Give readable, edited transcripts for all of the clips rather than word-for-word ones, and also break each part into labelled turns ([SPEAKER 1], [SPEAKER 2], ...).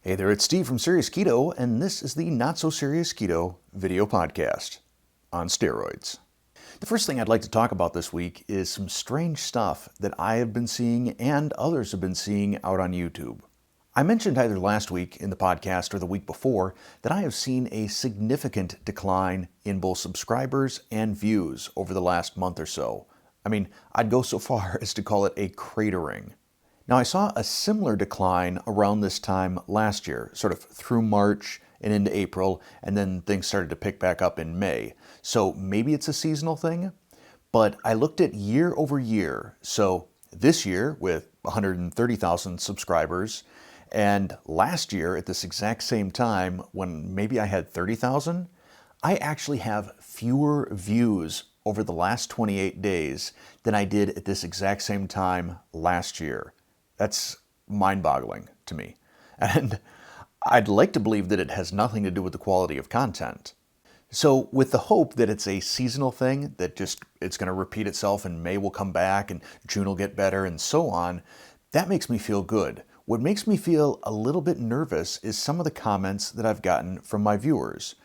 [SPEAKER 1] Hey there, it's Steve from Serious Keto, and this is the Not So Serious Keto video podcast on steroids. The first thing I'd like to talk about this week is some strange stuff that I have been seeing and others have been seeing out on YouTube. I mentioned either last week in the podcast or the week before that I have seen a significant decline in both subscribers and views over the last month or so. I mean, I'd go so far as to call it a cratering. Now, I saw a similar decline around this time last year, sort of through March and into April, and then things started to pick back up in May. So maybe it's a seasonal thing, but I looked at year over year. So this year with 130,000 subscribers, and last year at this exact same time when maybe I had 30,000, I actually have fewer views over the last 28 days than I did at this exact same time last year. That's mind-boggling to me. And I'd like to believe that it has nothing to do with the quality of content. So with the hope that it's a seasonal thing, that just it's going to repeat itself and May will come back and June will get better and so on, that makes me feel good. What makes me feel a little bit nervous is some of the comments that I've gotten from my viewers.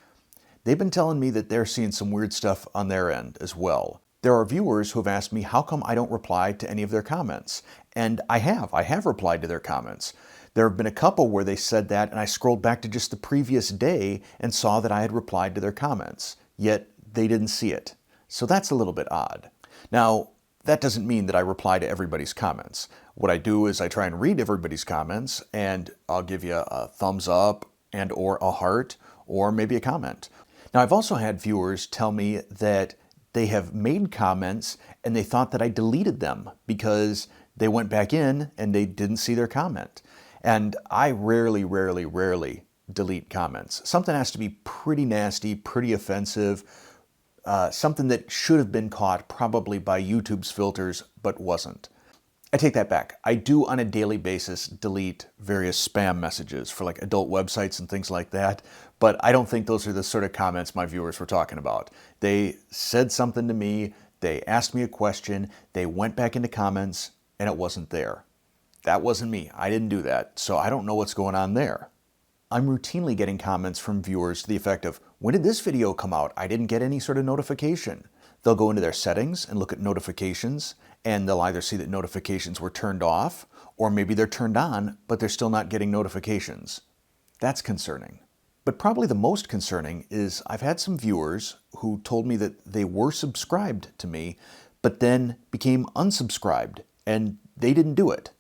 [SPEAKER 1] They've been telling me that they're seeing some weird stuff on their end as well. There are viewers who have asked me how come I don't reply to any of their comments. And I have replied to their comments. There have been a couple where they said that and I scrolled back to just the previous day and saw that I had replied to their comments, yet they didn't see it. So that's a little bit odd. Now, that doesn't mean that I reply to everybody's comments. What I do is I try and read everybody's comments and I'll give you a thumbs up and or a heart or maybe a comment. Now, I've also had viewers tell me that they have made comments and they thought that I deleted them because they went back in and they didn't see their comment. And I rarely delete comments. Something has to be pretty nasty, pretty offensive, something that should have been caught probably by YouTube's filters, but wasn't. I take that back. I do on a daily basis delete various spam messages for like adult websites and things like that, but I don't think those are the sort of comments my viewers were talking about. They said something to me, they asked me a question, they went back into comments, and it wasn't there. That wasn't me. I didn't do that, so I don't know what's going on there. I'm routinely getting comments from viewers to the effect of, when did this video come out? I didn't get any sort of notification. They'll go into their settings and look at notifications, and they'll either see that notifications were turned off, or maybe they're turned on, but they're still not getting notifications. That's concerning. But probably the most concerning is I've had some viewers who told me that they were subscribed to me, but then became unsubscribed, and they didn't do it.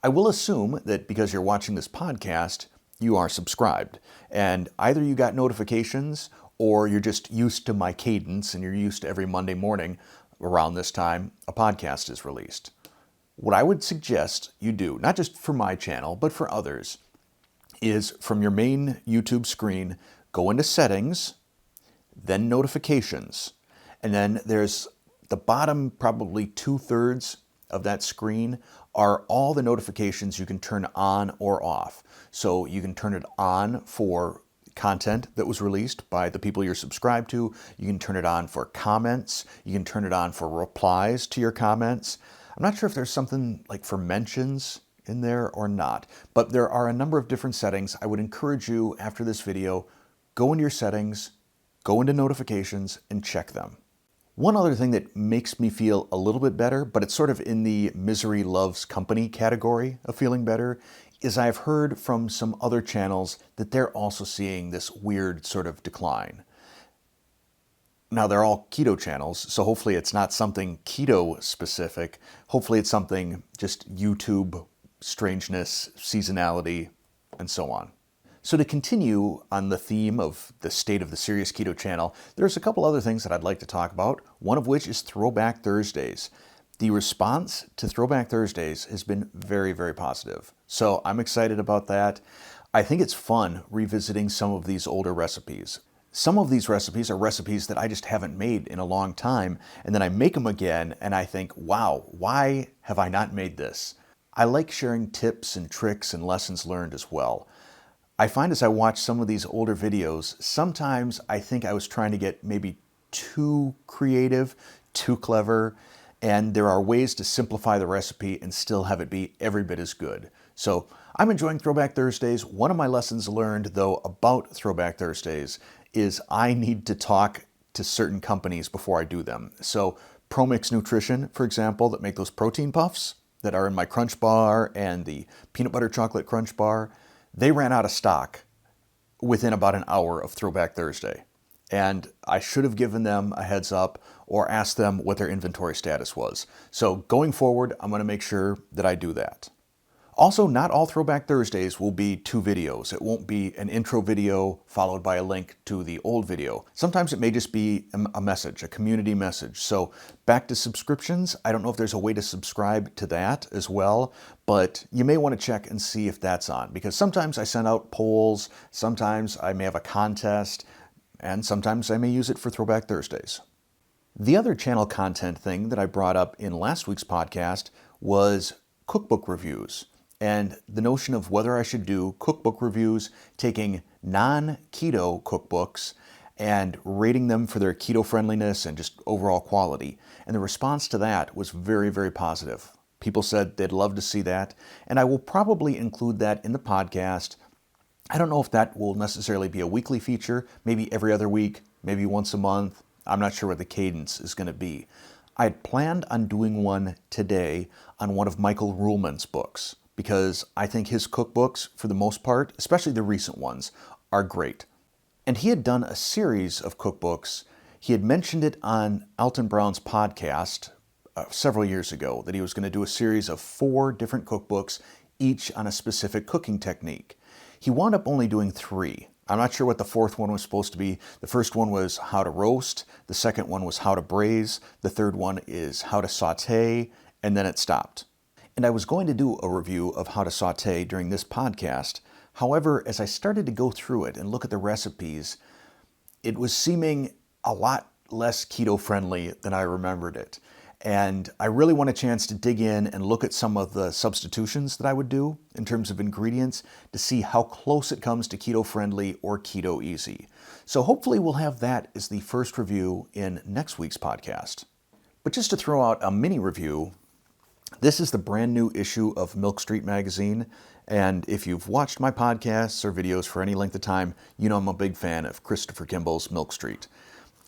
[SPEAKER 1] I will assume that because you're watching this podcast, you are subscribed, and either you got notifications or you're just used to my cadence and you're used to every Monday morning around this time a podcast is released. What I would suggest you do, not just for my channel, but for others, is from your main YouTube screen, go into settings, then notifications, and then there's the bottom probably 2/3 of that screen are all the notifications you can turn on or off. So you can turn it on for content that was released by the people you're subscribed to. You can turn it on for comments. You can turn it on for replies to your comments. I'm not sure if there's something like for mentions in there or not, but there are a number of different settings. I would encourage you after this video, go into your settings, go into notifications and check them. One other thing that makes me feel a little bit better, but it's sort of in the misery loves company category of feeling better, is I've heard from some other channels that they're also seeing this weird sort of decline. Now, they're all keto channels, so hopefully it's not something keto specific. Hopefully it's something just YouTube strangeness, seasonality, and so on. So to continue on the theme of the state of the Serious Keto channel, there's a couple other things that I'd like to talk about, one of which is Throwback Thursdays. The response to Throwback Thursdays has been very positive. So I'm excited about that. I think it's fun revisiting some of these older recipes. Some of these recipes are recipes that I just haven't made in a long time, and then I make them again and I think, wow, why have I not made this? I like sharing tips and tricks and lessons learned as well. I find as I watch some of these older videos, sometimes I think I was trying to get maybe too creative, too clever, and there are ways to simplify the recipe and still have it be every bit as good. So I'm enjoying Throwback Thursdays. One of my lessons learned, though, about Throwback Thursdays is I need to talk to certain companies before I do them. So ProMix Nutrition, for example, that make those protein puffs that are in my Crunch Bar and the Peanut Butter Chocolate Crunch Bar, they ran out of stock within about an hour of Throwback Thursday. And I should have given them a heads up or asked them what their inventory status was. So going forward, I'm going to make sure that I do that. Also, not all Throwback Thursdays will be 2 videos. It won't be an intro video followed by a link to the old video. Sometimes it may just be a message, a community message. So back to subscriptions, I don't know if there's a way to subscribe to that as well, but you may want to check and see if that's on, because sometimes I send out polls, sometimes I may have a contest, and sometimes I may use it for Throwback Thursdays. The other channel content thing that I brought up in last week's podcast was cookbook reviews, and the notion of whether I should do cookbook reviews, taking non-keto cookbooks and rating them for their keto friendliness and just overall quality. And the response to that was very, very positive. People said they'd love to see that, and I will probably include that in the podcast. I don't know if that will necessarily be a weekly feature, maybe every other week, maybe once a month. I'm not sure what the cadence is going to be. I had planned on doing one today on one of Michael Ruhlman's books, because I think his cookbooks, for the most part, especially the recent ones, are great. And he had done a series of cookbooks. He had mentioned it on Alton Brown's podcast several years ago, that he was going to do a series of 4 different cookbooks, each on a specific cooking technique. He wound up only doing 3. I'm not sure what the 4th one was supposed to be. The first one was how to roast. The second one was how to braise. The third one is how to saute, and then it stopped. And I was going to do a review of how to saute during this podcast. However, as I started to go through it and look at the recipes, it was seeming a lot less keto friendly than I remembered it. And I really want a chance to dig in and look at some of the substitutions that I would do in terms of ingredients to see how close it comes to keto friendly or keto easy. So hopefully we'll have that as the first review in next week's podcast. But just to throw out a mini review, this is the brand new issue of Milk Street magazine, and if you've watched my podcasts or videos for any length of time, you know I'm a big fan of Christopher Kimball's Milk Street.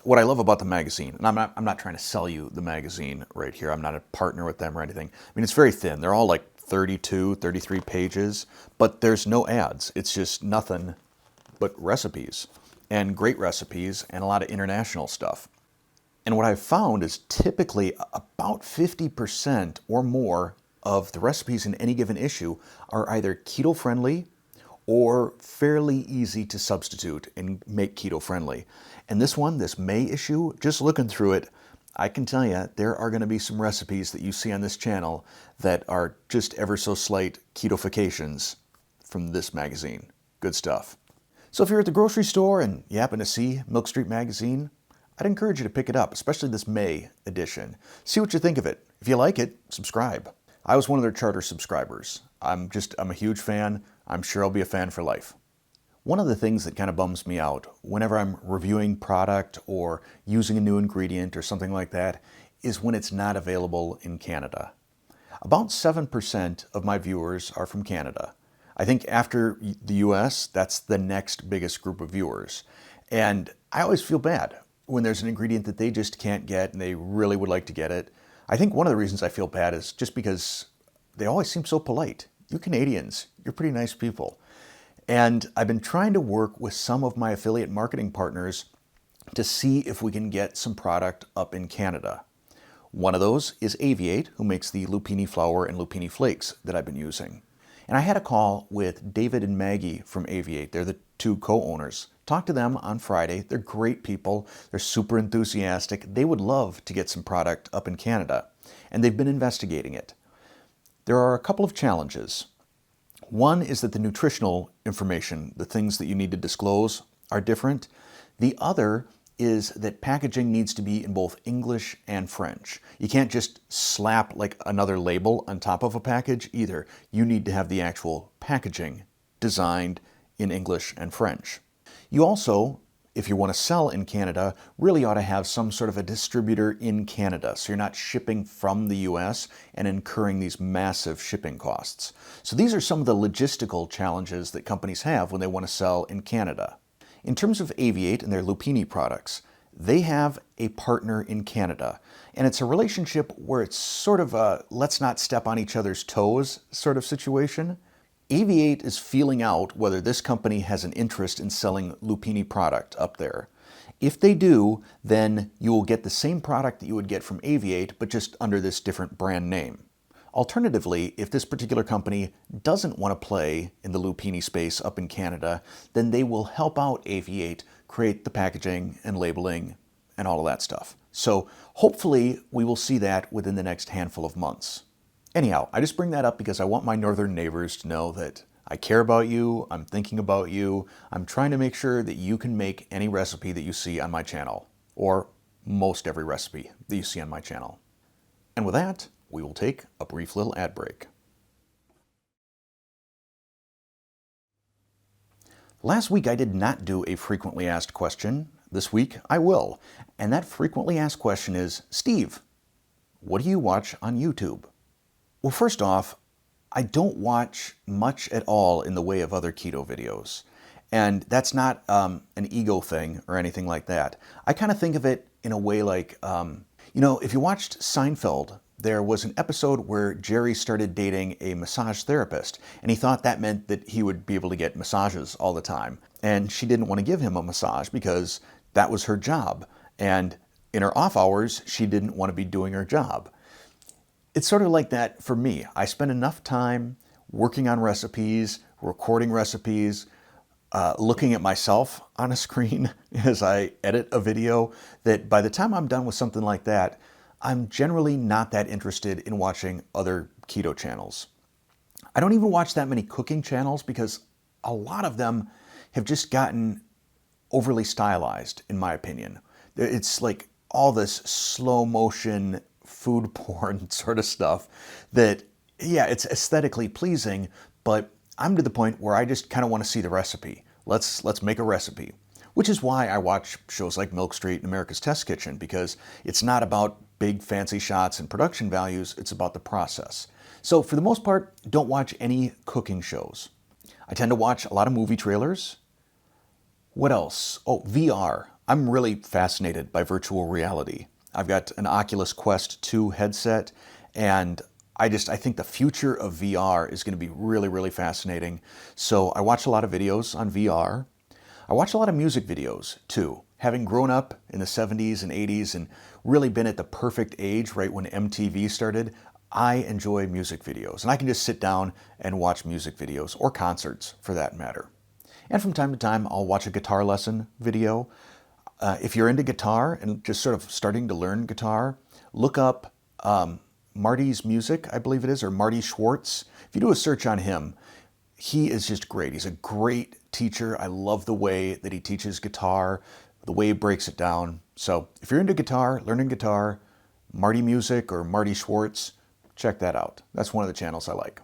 [SPEAKER 1] What I love about the magazine, and I'm not trying to sell you the magazine right here, I'm not a partner with them or anything. I mean, it's very thin. They're all like 32, 33 pages, but there's no ads. It's just nothing but recipes, and great recipes, and a lot of international stuff. And what I've found is typically about 50% or more of the recipes in any given issue are either keto friendly or fairly easy to substitute and make keto friendly. And this one, this May issue, just looking through it, I can tell you there are going to be some recipes that you see on this channel that are just ever so slight ketofications from this magazine. Good stuff. So if you're at the grocery store and you happen to see Milk Street magazine, I'd encourage you to pick it up, especially this May edition. See what you think of it. If you like it, subscribe. I was one of their charter subscribers. I'm a huge fan. I'm sure I'll be a fan for life. One of the things that kind of bums me out whenever I'm reviewing product or using a new ingredient or something like that is when it's not available in Canada. About 7% of my viewers are from Canada. I think after the US, that's the next biggest group of viewers. And I always feel bad when there's an ingredient that they just can't get and they really would like to get it. I think one of the reasons I feel bad is just because they always seem so polite. You Canadians, you're pretty nice people. And I've been trying to work with some of my affiliate marketing partners to see if we can get some product up in Canada. One of those is Aviate, who makes the lupini flour and lupini flakes that I've been using. And I had a call with David and Maggie from Aviate. They're the 2 co-owners. Talked to them on Friday. They're great people. They're super enthusiastic. They would love to get some product up in Canada, and they've been investigating it. There are a couple of challenges. One is that the nutritional information, the things that you need to disclose, are different. The other is that packaging needs to be in both English and French. You can't just slap like another label on top of a package either. You need to have the actual packaging designed in English and French. You also, if you want to sell in Canada, really ought to have some sort of a distributor in Canada, so you're not shipping from the US and incurring these massive shipping costs. So these are some of the logistical challenges that companies have when they want to sell in Canada. In terms of Aviate and their lupini products, they have a partner in Canada, and it's a relationship where it's sort of a let's not step on each other's toes sort of situation. Aviate is feeling out whether this company has an interest in selling lupini product up there. If they do, then you will get the same product that you would get from Aviate, but just under this different brand name. Alternatively, if this particular company doesn't want to play in the lupini space up in Canada, then they will help out Aviate create the packaging and labeling and all of that stuff. So hopefully we will see that within the next handful of months. Anyhow, I just bring that up because I want my northern neighbors to know that I care about you, I'm thinking about you, I'm trying to make sure that you can make any recipe that you see on my channel, or most every recipe that you see on my channel. And with that, we will take a brief little ad break. Last week I did not do a frequently asked question. This week I will. And that frequently asked question is, Steve, what do you watch on YouTube? Well, first off, I don't watch much at all in the way of other keto videos. And that's not an ego thing or anything like that. I kind of think of it in a way like, if you watched Seinfeld, there was an episode where Jerry started dating a massage therapist, and he thought that meant that he would be able to get massages all the time. And she didn't want to give him a massage because that was her job. And in her off hours, she didn't want to be doing her job. It's sort of like that for me. I spend enough time working on recipes, recording recipes, looking at myself on a screen as I edit a video, that by the time I'm done with something like that, I'm generally not that interested in watching other keto channels. I don't even watch that many cooking channels because a lot of them have just gotten overly stylized, in my opinion. It's like all this slow motion food porn sort of stuff that, yeah, it's aesthetically pleasing, but I'm to the point where I just kind of want to see the recipe. Let's make a recipe. Which is why I watch shows like Milk Street and America's Test Kitchen, because it's not about big fancy shots and production values, it's about the process. So for the most part, don't watch any cooking shows. I tend to watch a lot of movie trailers. What else? Oh, VR. I'm really fascinated by virtual reality. I've got an Oculus Quest 2 headset, and I think the future of VR is going to be really, really fascinating. So I watch a lot of videos on VR. I watch a lot of music videos too. Having grown up in the 70s and 80s and really been at the perfect age right when MTV started, I enjoy music videos. And I can just sit down and watch music videos, or concerts for that matter. And from time to time, I'll watch a guitar lesson video. If you're into guitar and just sort of starting to learn guitar, look up Marty's Music, I believe it is, or Marty Schwartz. If you do a search on him, he is just great. He's a great teacher. I love the way that he teaches guitar, the way he breaks it down. So if you're into guitar, learning guitar, Marty Music or Marty Schwartz, check that out. That's one of the channels I like.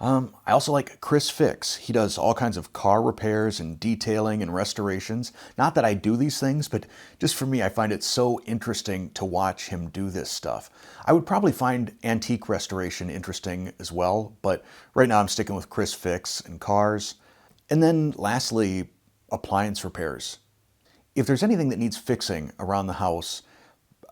[SPEAKER 1] I also like Chris Fix. He does all kinds of car repairs and detailing and restorations. Not that I do these things, but just for me, I find it so interesting to watch him do this stuff. I would probably find antique restoration interesting as well, but right now I'm sticking with Chris Fix and cars. And then lastly, appliance repairs. If there's anything that needs fixing around the house,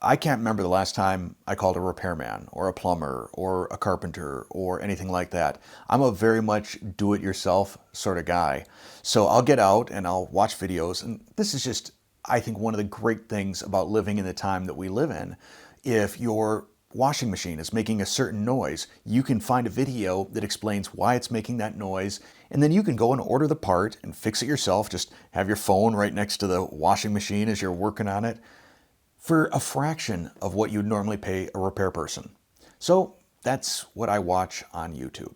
[SPEAKER 1] I can't remember the last time I called a repairman or a plumber or a carpenter or anything like that. I'm a very much do-it-yourself sort of guy. So I'll get out and I'll watch videos. And this is just, I think, one of the great things about living in the time that we live in. If your washing machine is making a certain noise, you can find a video that explains why it's making that noise, and then you can go and order the part and fix it yourself. Just have your phone right next to the washing machine as you're working on it, for a fraction of what you'd normally pay a repair person. So that's what I watch on YouTube.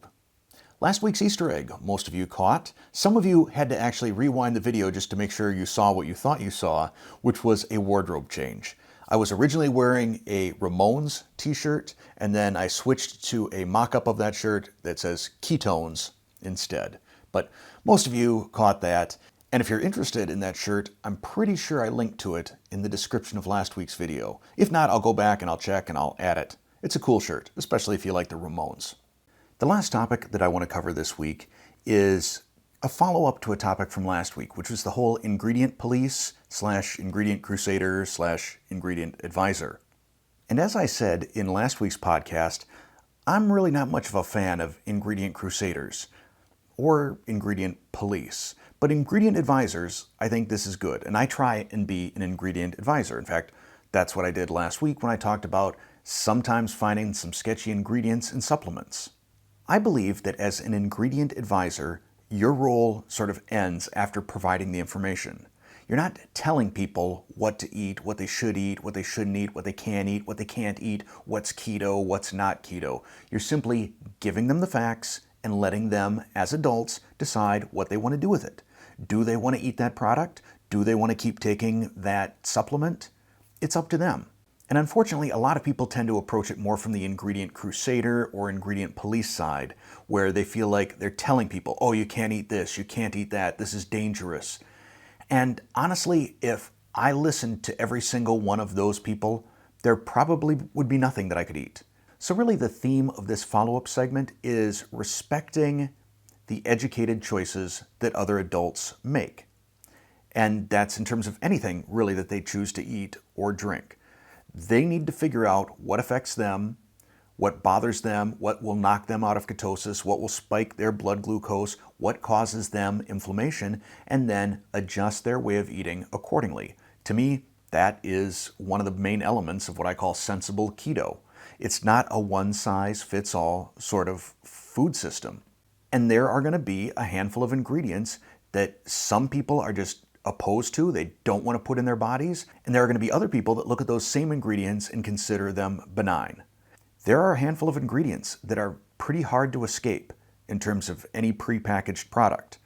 [SPEAKER 1] Last week's Easter egg, most of you caught. Some of you had to actually rewind the video just to make sure you saw what you thought you saw, which was a wardrobe change. I was originally wearing a Ramones t-shirt, and then I switched to a mock-up of that shirt that says Ketones instead. But most of you caught that. And if you're interested in that shirt, I'm pretty sure I linked to it in the description of last week's video. If not, I'll go back and I'll check and I'll add it. It's a cool shirt, especially if you like the Ramones. The last topic that I want to cover this week is a follow-up to a topic from last week, which was the whole ingredient police / ingredient crusader / ingredient advisor. And as I said in last week's podcast, I'm really not much of a fan of ingredient crusaders or ingredient police. But ingredient advisors, I think this is good. And I try and be an ingredient advisor. In fact, that's what I did last week when I talked about sometimes finding some sketchy ingredients in supplements. I believe that as an ingredient advisor, your role sort of ends after providing the information. You're not telling people what to eat, what they should eat, what they shouldn't eat, what they can eat, what they can't eat, what's keto, what's not keto. You're simply giving them the facts and letting them, as adults, decide what they want to do with it. Do they want to eat that product? Do they want to keep taking that supplement? It's up to them. And unfortunately, a lot of people tend to approach it more from the ingredient crusader or ingredient police side, where they feel like they're telling people, oh, you can't eat this, you can't eat that, this is dangerous. And honestly, if I listened to every single one of those people, there probably would be nothing that I could eat. So really the theme of this follow-up segment is respecting the educated choices that other adults make. And that's in terms of anything really that they choose to eat or drink. They need to figure out what affects them, what bothers them, what will knock them out of ketosis, what will spike their blood glucose, what causes them inflammation, and then adjust their way of eating accordingly. To me, that is one of the main elements of what I call sensible keto. It's not a one-size-fits-all sort of food system. And there are going to be a handful of ingredients that some people are just opposed to, they don't want to put in their bodies, and there are going to be other people that look at those same ingredients and consider them benign. There are a handful of ingredients that are pretty hard to escape in terms of any prepackaged product.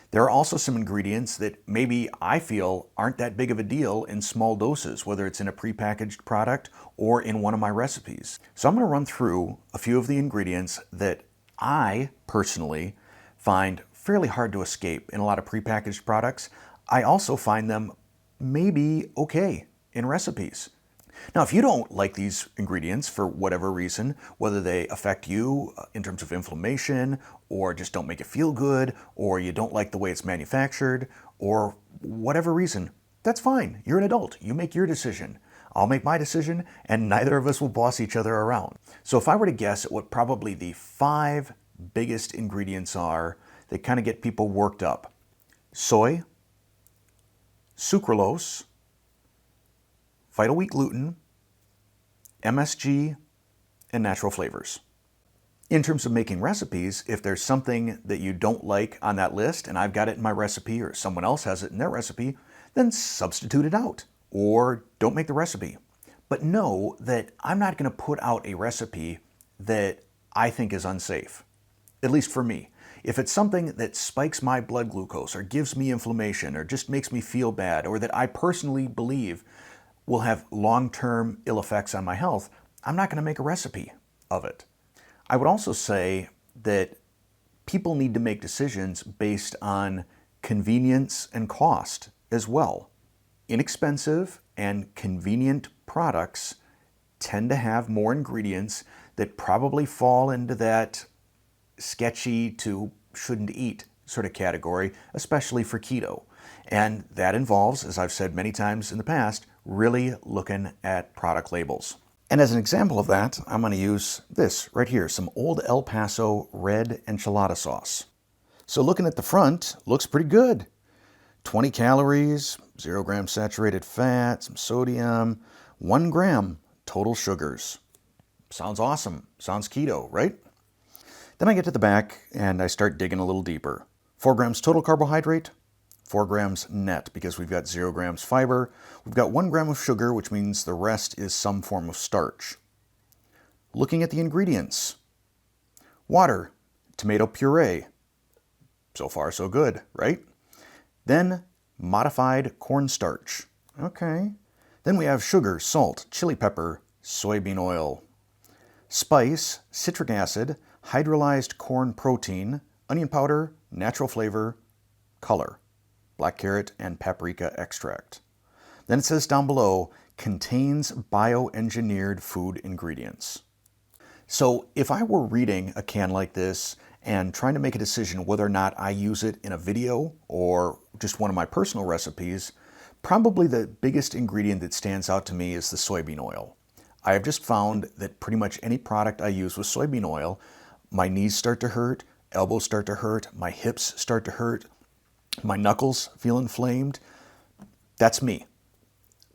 [SPEAKER 1] There are also some ingredients that maybe I feel aren't that big of a deal in small doses, whether it's in a prepackaged product or in one of my recipes. So I'm going to run through a few of the ingredients that I personally find fairly hard to escape in a lot of prepackaged products. I also find them maybe okay in recipes. Now, if you don't like these ingredients for whatever reason, whether they affect you in terms of inflammation, or just don't make you feel good, or you don't like the way it's manufactured, or whatever reason, that's fine. You're an adult. You make your decision. I'll make my decision, and neither of us will boss each other around. So if I were to guess at what probably the 5 biggest ingredients are that kind of get people worked up: soy, sucralose, vital wheat gluten, MSG, and natural flavors. In terms of making recipes, if there's something that you don't like on that list and I've got it in my recipe or someone else has it in their recipe, then substitute it out or don't make the recipe. But know that I'm not going to put out a recipe that I think is unsafe, at least for me. If it's something that spikes my blood glucose or gives me inflammation or just makes me feel bad or that I personally believe will have long-term ill effects on my health, I'm not going to make a recipe of it. I would also say that people need to make decisions based on convenience and cost as well. Inexpensive and convenient products tend to have more ingredients that probably fall into that sketchy to shouldn't eat sort of category, especially for keto. And that involves, as I've said many times in the past, really looking at product labels. And as an example of that, I'm going to use this right here, some Old El Paso red enchilada sauce. So looking at the front, looks pretty good. 20 calories, 0 grams saturated fat, some sodium, 1 gram total sugars. Sounds awesome. Sounds keto, right? Then I get to the back and I start digging a little deeper. 4 grams total carbohydrate, 4 grams net because we've got 0 grams fiber. We've got 1 gram of sugar, which means the rest is some form of starch. Looking at the ingredients. Water, tomato puree. So far, so good, right? Then modified cornstarch. Okay. Then we have sugar, salt, chili pepper, soybean oil. Spice, citric acid, hydrolyzed corn protein, onion powder, natural flavor, color. black carrot, and paprika extract. Then it says down below, contains bioengineered food ingredients. So if I were reading a can like this and trying to make a decision whether or not I use it in a video or just one of my personal recipes, probably the biggest ingredient that stands out to me is the soybean oil. I have just found that pretty much any product I use with soybean oil, my knees start to hurt, elbows start to hurt, my hips start to hurt, my knuckles feel inflamed. That's me.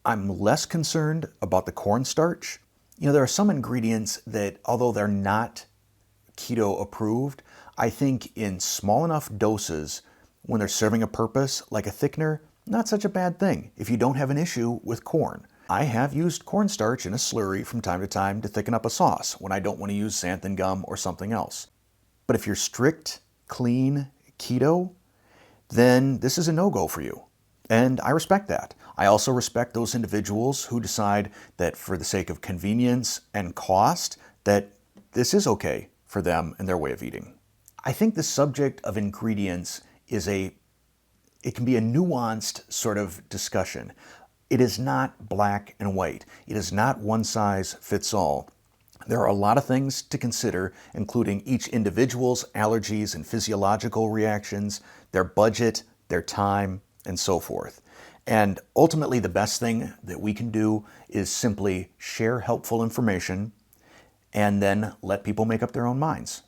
[SPEAKER 1] I'm less concerned about the cornstarch. There are some ingredients that, although they're not keto approved, I think in small enough doses, when they're serving a purpose, like a thickener, not such a bad thing if you don't have an issue with corn. I have used cornstarch in a slurry from time to time to thicken up a sauce when I don't want to use xanthan gum or something else. But if you're strict, clean, keto, then this is a no-go for you. And I respect that. I also respect those individuals who decide that for the sake of convenience and cost, that this is okay for them and their way of eating. I think the subject of ingredients it can be a nuanced sort of discussion. It is not black and white. It is not one size fits all. There are a lot of things to consider, including each individual's allergies and physiological reactions, their budget, their time, and so forth. And ultimately, the best thing that we can do is simply share helpful information and then let people make up their own minds,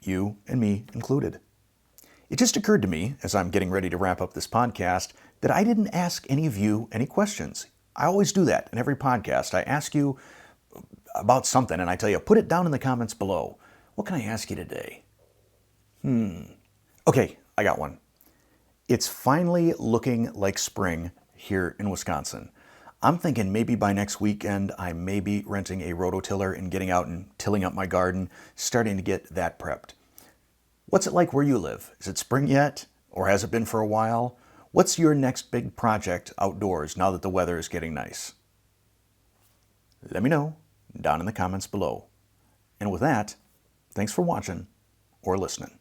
[SPEAKER 1] you and me included. It just occurred to me, as I'm getting ready to wrap up this podcast, that I didn't ask any of you any questions. I always do that in every podcast. I ask you about something and I tell you, put it down in the comments below. What can I ask you today? Okay, I got one. It's finally looking like spring here in Wisconsin. I'm thinking maybe by next weekend I may be renting a rototiller and getting out and tilling up my garden, starting to get that prepped. What's it like where you live? Is it spring yet? Or has it been for a while? What's your next big project outdoors now that the weather is getting nice? Let me know down in the comments below. And with that, thanks for watching or listening.